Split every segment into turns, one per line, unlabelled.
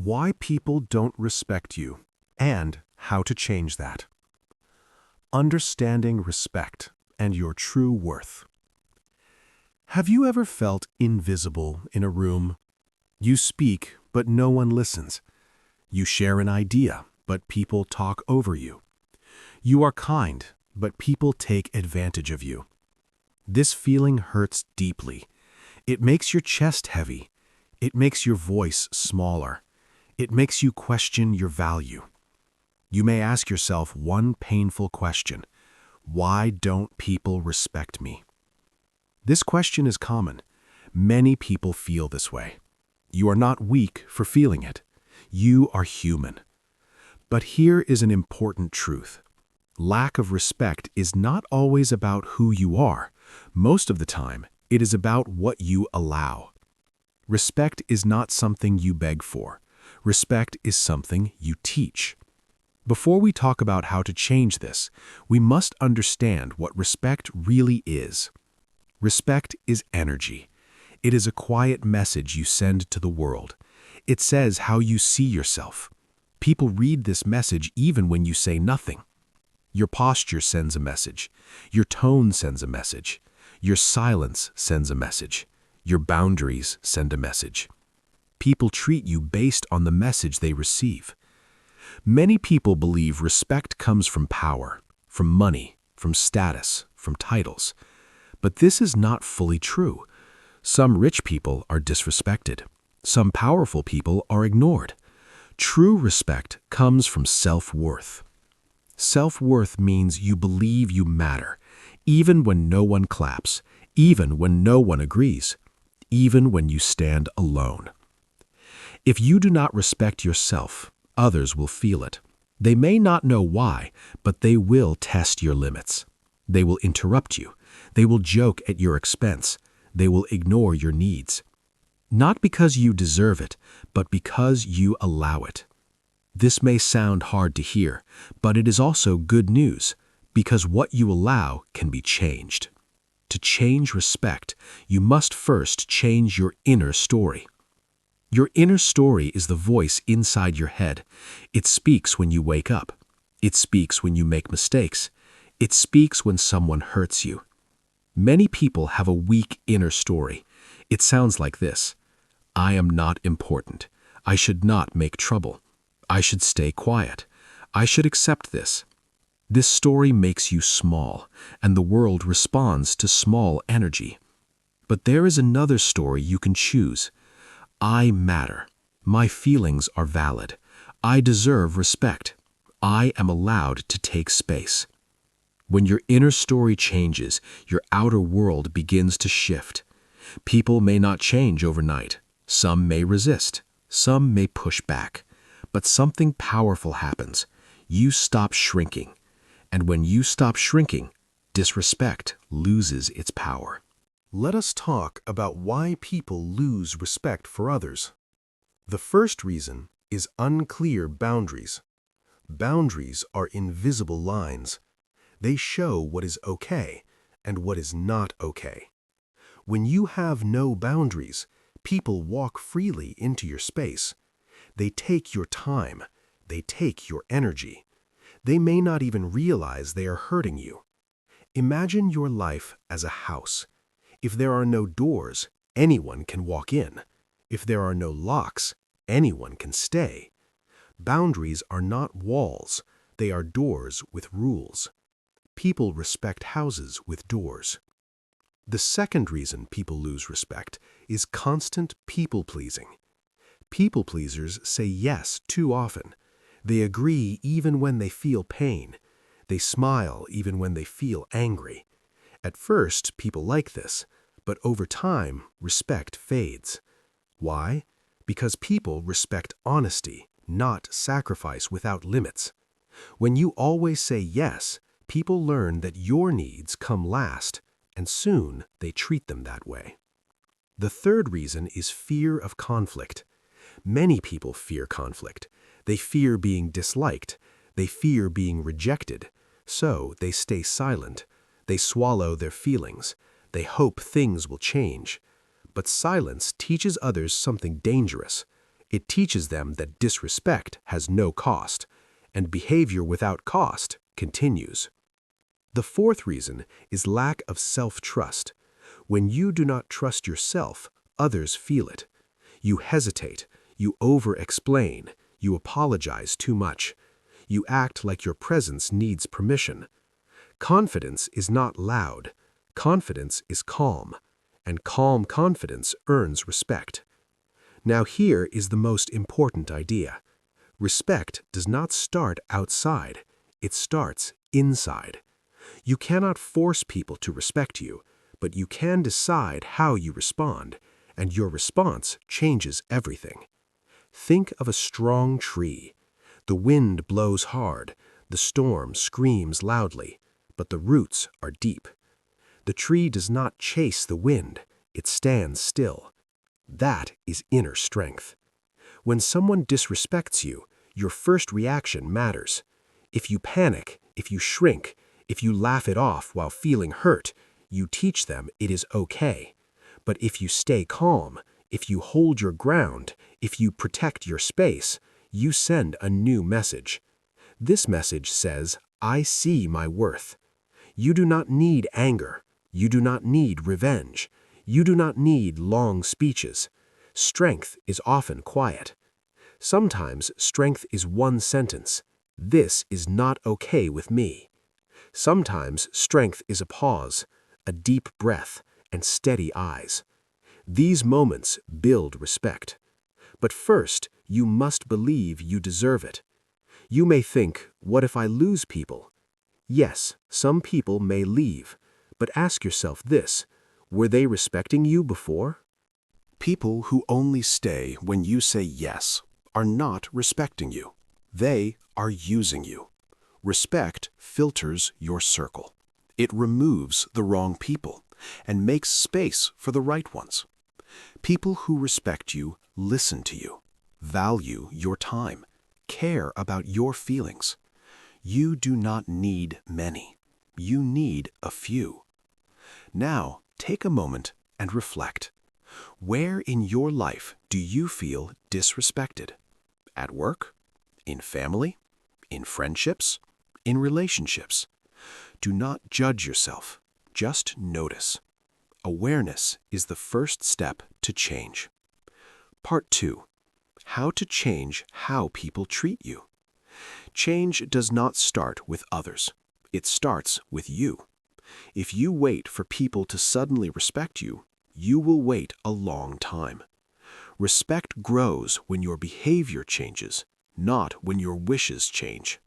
Why people don't respect you, and how to change that. Understanding respect and your true worth. Have you ever felt invisible in a room? You speak, but no one listens. You share an idea, but people talk over you. You are kind, but people take advantage of you. This feeling hurts deeply. It makes your chest heavy. It makes your voice smaller. It makes you question your value. You may ask yourself one painful question: why don't people respect me? This question is common. Many people feel this way. You are not weak for feeling it. You are human. But here is an important truth. Lack of respect is not always about who you are. Most of the time, it is about what you allow. Respect is not something you beg for. Respect is something you teach. Before we talk about how to change this, we must understand what respect really is. Respect is energy. It is a quiet message you send to the world. It says how you see yourself. People read this message even when you say nothing. Your posture sends a message. Your tone sends a message. Your silence sends a message. Your boundaries send a message. People treat you based on the message they receive. Many people believe respect comes from power, from money, from status, from titles. But this is not fully true. Some rich people are disrespected. Some powerful people are ignored. True respect comes from self-worth. Self-worth means you believe you matter, even when no one claps, even when no one agrees, even when you stand alone. If you do not respect yourself, others will feel it. They may not know why, but they will test your limits. They will interrupt you. They will joke at your expense. They will ignore your needs. Not because you deserve it, but because you allow it. This may sound hard to hear, but it is also good news, because what you allow can be changed. To change respect, you must first change your inner story. Your inner story is the voice inside your head. It speaks when you wake up. It speaks when you make mistakes. It speaks when someone hurts you. Many people have a weak inner story. It sounds like this: I am not important. I should not make trouble. I should stay quiet. I should accept this. This story makes you small, and the world responds to small energy. But there is another story you can choose. I matter. My feelings are valid. I deserve respect. I am allowed to take space. When your inner story changes, your outer world begins to shift. People may not change overnight. Some may resist. Some may push back. But something powerful happens. You stop shrinking. And when you stop shrinking, disrespect loses its power. Let us talk about why people lose respect for others. The first reason is unclear boundaries. Boundaries are invisible lines. They show what is okay and what is not okay. When you have no boundaries, people walk freely into your space. They take your time. They take your energy. They may not even realize they are hurting you. Imagine your life as a house. If there are no doors, anyone can walk in. If there are no locks, anyone can stay. Boundaries are not walls. They are doors with rules. People respect houses with doors. The second reason people lose respect is constant people-pleasing. People-pleasers say yes too often. They agree even when they feel pain. They smile even when they feel angry. At first, people like this, but over time, respect fades. Why? Because people respect honesty, not sacrifice without limits. When you always say yes, people learn that your needs come last, and soon they treat them that way. The third reason is fear of conflict. Many people fear conflict. They fear being disliked. They fear being rejected. So they stay silent. They swallow their feelings. They hope things will change. But silence teaches others something dangerous. It teaches them that disrespect has no cost, and behavior without cost continues. The fourth reason is lack of self-trust. When you do not trust yourself, others feel it. You hesitate, you over-explain, you apologize too much. You act like your presence needs permission. Confidence is not loud. Confidence is calm, and calm confidence earns respect. Now here is the most important idea. Respect does not start outside, it starts inside. You cannot force people to respect you, but you can decide how you respond, and your response changes everything. Think of a strong tree. The wind blows hard, the storm screams loudly, but the roots are deep. The tree does not chase the wind, it stands still. That is inner strength. When someone disrespects you, your first reaction matters. If you panic, if you shrink, if you laugh it off while feeling hurt, you teach them it is okay. But if you stay calm, if you hold your ground, if you protect your space, you send a new message. This message says, I see my worth. You do not need anger. You do not need revenge. You do not need long speeches. Strength is often quiet. Sometimes strength is one sentence. This is not okay with me. Sometimes strength is a pause, a deep breath, and steady eyes. These moments build respect. But first, you must believe you deserve it. You may think, what if I lose people? Yes, some people may leave, but ask yourself this, were they respecting you before?
People who only stay when you say yes are not respecting you. They are using you. Respect filters your circle. It removes the wrong people and makes space for the right ones. People who respect you listen to you, value your time, care about your feelings. You do not need many. You need a few. Now, take a moment and reflect. Where in your life do you feel disrespected? At work? In family? In friendships? In relationships? Do not judge yourself. Just notice. Awareness is the first step to change. Part 2. How to change how people treat you. Change does not start with others. It starts with you. If you wait for people to suddenly respect you, you will wait a long time. Respect grows when your behavior changes, not when your wishes change.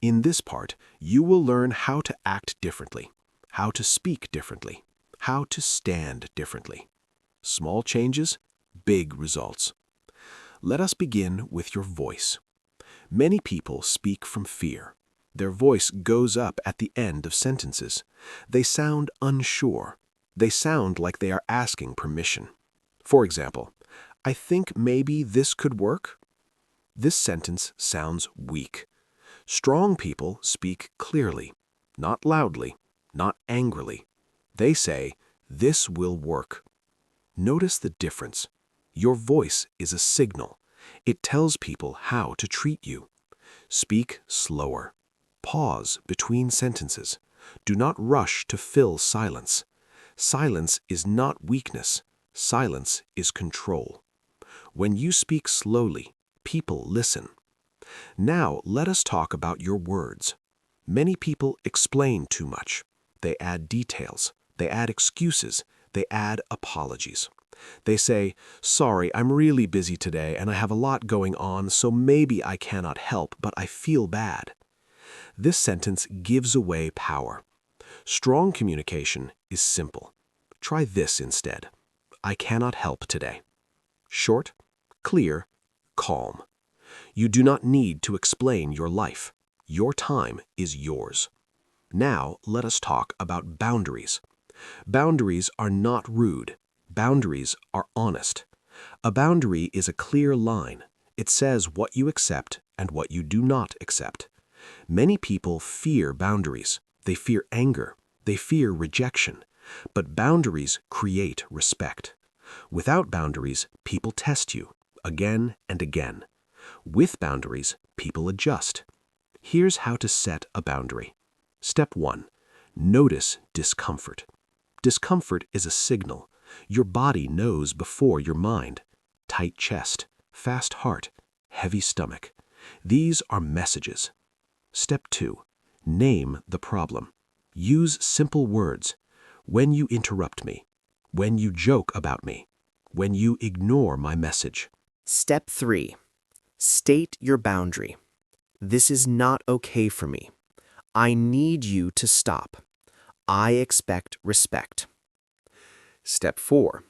In this part, you will learn how to act differently, how to speak differently, how to stand differently. Small changes, big results. Let us begin with your voice. Many people speak from fear. Their voice goes up at the end of sentences. They sound unsure. They sound like they are asking permission. For example, I think maybe this could work. This sentence sounds weak. Strong people speak clearly, not loudly, not angrily. They say, this will work. Notice the difference. Your voice is a signal. It tells people how to treat you. Speak slower. Pause between sentences. Do not rush to fill silence. Silence is not weakness. Silence is control. When you speak slowly, people listen. Now let us talk about your words. Many people explain too much. They add details. They add excuses. They add apologies. They say, sorry, I'm really busy today and I have a lot going on, so maybe I cannot help, but I feel bad. This sentence gives away power. Strong communication is simple. Try this instead. I cannot help today. Short, clear, calm. You do not need to explain your life. Your time is yours. Now let us talk about boundaries. Boundaries are not rude. Boundaries are honest. A boundary is a clear line. It says what you accept and what you do not accept. Many people fear boundaries. They fear anger. They fear rejection. But boundaries create respect. Without boundaries, people test you. again and again. With boundaries, people adjust. Here's how to set a boundary. Step 1. Notice discomfort. Discomfort is a signal. Your body knows before your mind. Tight chest, fast heart, heavy stomach. These are messages. Step 2. Name the problem. Use simple words. When you interrupt me. When you joke about me. When you ignore my message.
Step 3. State your boundary. This is not okay for me. I need you to stop. I expect respect. Step 4.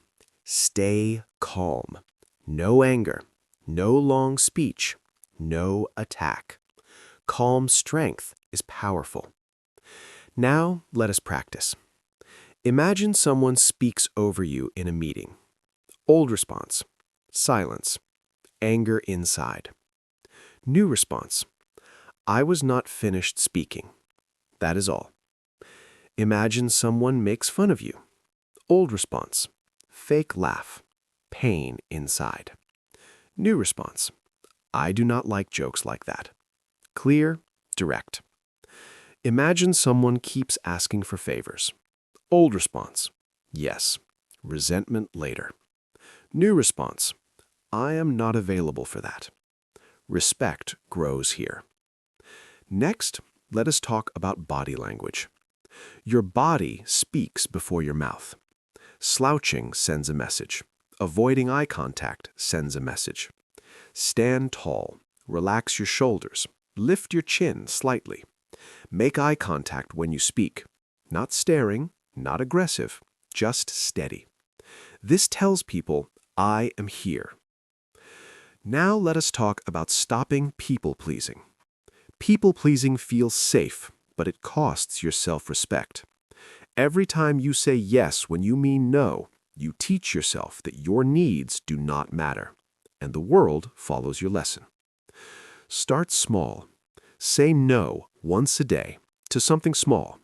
Stay calm. No anger. No long speech. No attack. Calm strength is powerful. Now let us practice. Imagine someone speaks over you in a meeting. Old response. Silence. Anger inside. New response. I was not finished speaking. That is all. Imagine someone makes fun of you. Old response. Fake laugh. Pain inside. New response. I do not like jokes like that. Clear, direct. Imagine someone keeps asking for favors. Old response. Yes. Resentment later. New response. I am not available for that. Respect grows here. Next, let us talk about body language. Your body speaks before your mouth. Slouching sends a message. Avoiding eye contact sends a message. Stand tall. Relax your shoulders. Lift your chin slightly. Make eye contact when you speak. Not staring, not aggressive, just steady. This tells people, I am here. Now let us talk about stopping people-pleasing. People-pleasing feels safe, but it costs your self-respect. Every time you say yes when you mean no, you teach yourself that your needs do not matter, and the world follows your lesson. Start small. Say no once a day to something small.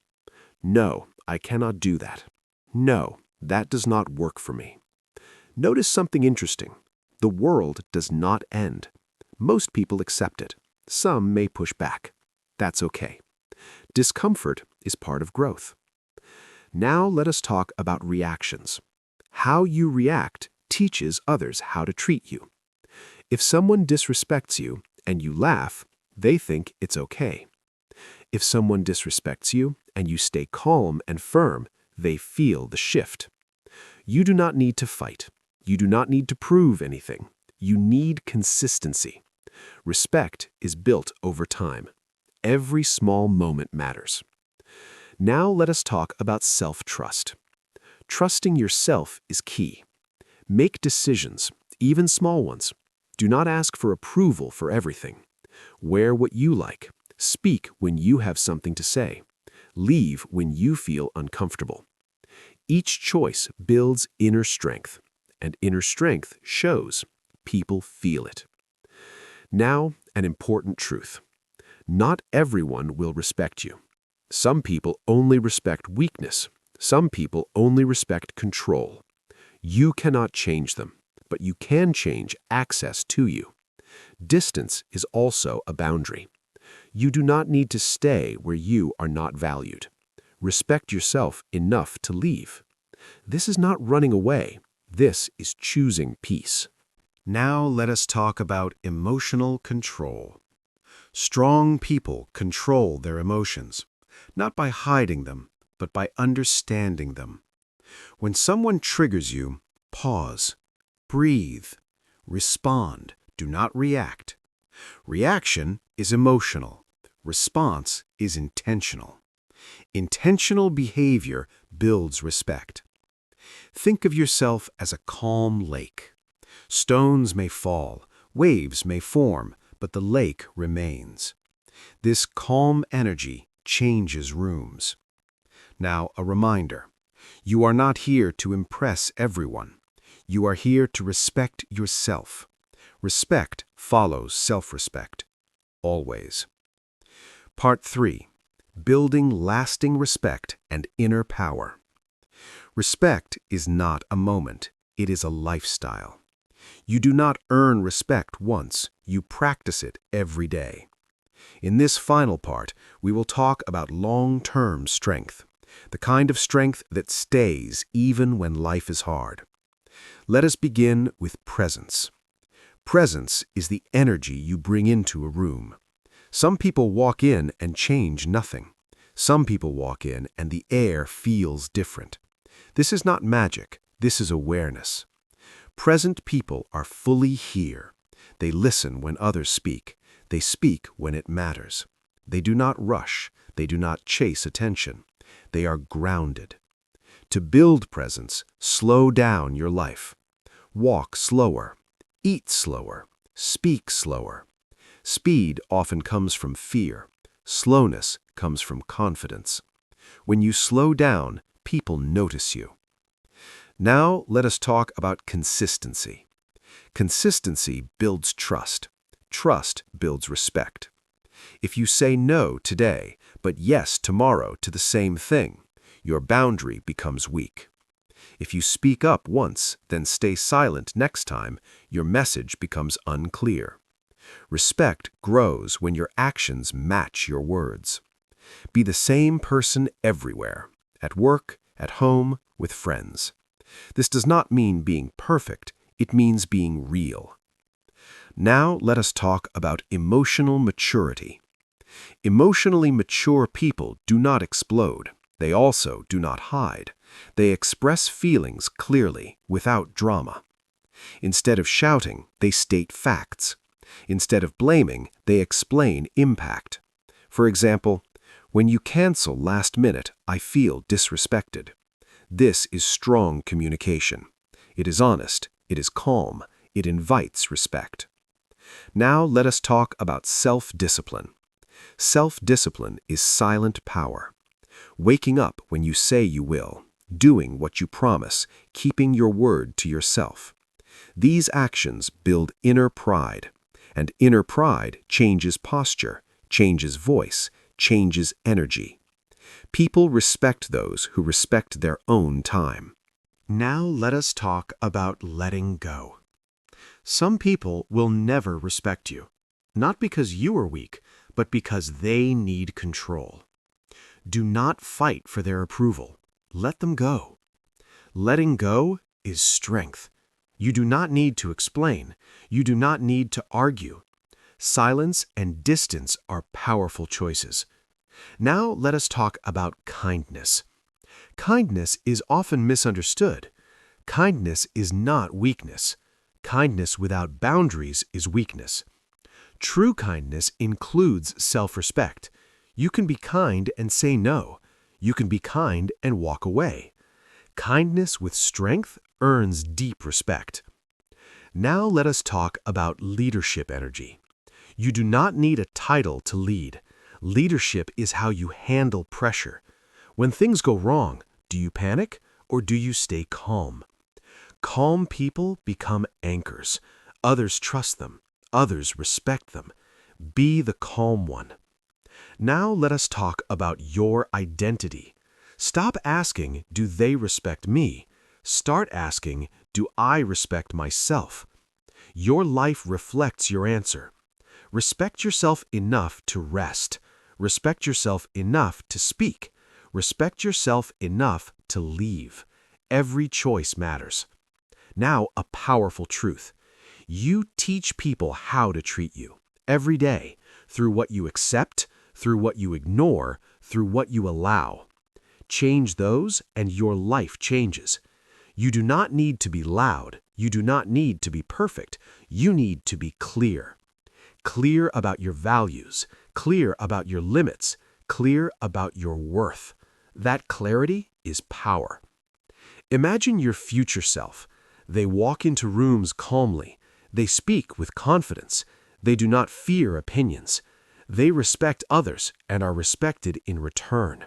No, I cannot do that. No, that does not work for me. Notice something interesting. The world does not end. Most people accept it. Some may push back. That's okay. Discomfort is part of growth. Now let us talk about reactions. How you react teaches others how to treat you. If someone disrespects you and you laugh, they think it's okay. If someone disrespects you and you stay calm and firm, they feel the shift. You do not need to fight. You do not need to prove anything. You need consistency. Respect is built over time. Every small moment matters. Now let us talk about self-trust. Trusting yourself is key. Make decisions, even small ones. Do not ask for approval for everything. Wear what you like. Speak when you have something to say. Leave when you feel uncomfortable. Each choice builds inner strength, and inner strength shows. People feel it. Now, an important truth. Not everyone will respect you. Some people only respect weakness. Some people only respect control. You cannot change them, but you can change access to you. Distance is also a boundary. You do not need to stay where you are not valued. Respect yourself enough to leave. This is not running away. This is choosing peace.
Now let us talk about emotional control. Strong people control their emotions, not by hiding them, but by understanding them. When someone triggers you, pause, breathe, respond, do not react. Reaction is emotional. Response is intentional. Intentional behavior builds respect. Think of yourself as a calm lake. Stones may fall, waves may form, but the lake remains. This calm energy changes rooms. Now, a reminder. You are not here to impress everyone. You are here to respect yourself. Respect follows self-respect. Always. Part 3. Building lasting respect and inner power. Respect is not a moment. It is a lifestyle.
You do not earn respect once, you practice it every day. In this final part, we will talk about long-term strength, the kind of strength that stays even when life is hard. Let us begin with presence. Presence is the energy you bring into a room. Some people walk in and change nothing. Some people walk in and the air feels different. This is not magic, this is awareness. Present people are fully here. They listen when others speak. They speak when it matters. They do not rush. They do not chase attention. They are grounded. To build presence, slow down your life. Walk slower. Eat slower. Speak slower. Speed often comes from fear. Slowness comes from confidence. When you slow down, people notice you. Now let us talk about consistency. Consistency builds trust. Trust builds respect. If you say no today, but yes tomorrow to the same thing, your boundary becomes weak. If you speak up once, then stay silent next time, your message becomes unclear. Respect grows when your actions match your words. Be the same person everywhere, at work, at home, with friends. This does not mean being perfect, it means being real. Now let us talk about emotional maturity. Emotionally mature people do not explode. They also do not hide. They express feelings clearly, without drama. Instead of shouting, they state facts. Instead of blaming, they explain impact. For example, when you cancel last minute, I feel disrespected. This is strong communication. It is honest, it is calm, it invites respect. Now let us talk about self-discipline. Self-discipline is silent power. Waking up when you say you will, doing what you promise, keeping your word to yourself. These actions build inner pride, and inner pride changes posture, changes voice, changes energy. People respect those who respect their own time. Now let us talk about letting go. Some people will never respect you, not because you are weak, but because they need control. Do not fight for their approval. Let them go. Letting go is strength. You do not need to explain. You do not need to argue. Silence and distance are powerful choices. Now let us talk about kindness. Kindness is often misunderstood. Kindness is not weakness. Kindness without boundaries is weakness. True kindness includes self-respect. You can be kind and say no. You can be kind and walk away. Kindness with strength earns deep respect. Now let us talk about leadership energy. You do not need a title to lead. Leadership is how you handle pressure. When things go wrong, do you panic or do you stay calm? Calm people become anchors. Others trust them. Others respect them. Be the calm one. Now let us talk about your identity. Stop asking, do they respect me? Start asking, do I respect myself? Your life reflects your answer. Respect yourself enough to rest. Respect yourself enough to speak. Respect yourself enough to leave. Every choice matters. Now, a powerful truth. You teach people how to treat you every day through what you accept, through what you ignore, through what you allow. Change those and your life changes. You do not need to be loud. You do not need to be perfect. You need to be clear. Clear about your values, clear about your limits, clear about your worth. That clarity is power. Imagine your future self. They walk into rooms calmly. They speak with confidence. They do not fear opinions. They respect others and are respected in return.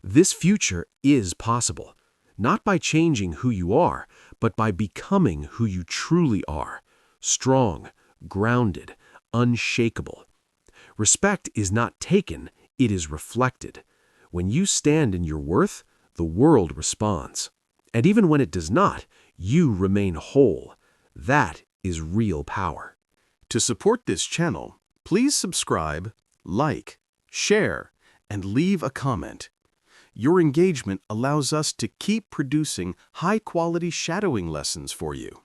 This future is possible, not by changing who you are, but by becoming who you truly are. Strong, grounded, unshakable. Respect is not taken, it is reflected. When you stand in your worth, the world responds. And even when it does not, you remain whole. That is real power.
To support this channel, please subscribe, like, share, and leave a comment. Your engagement allows us to keep producing high-quality shadowing lessons for you.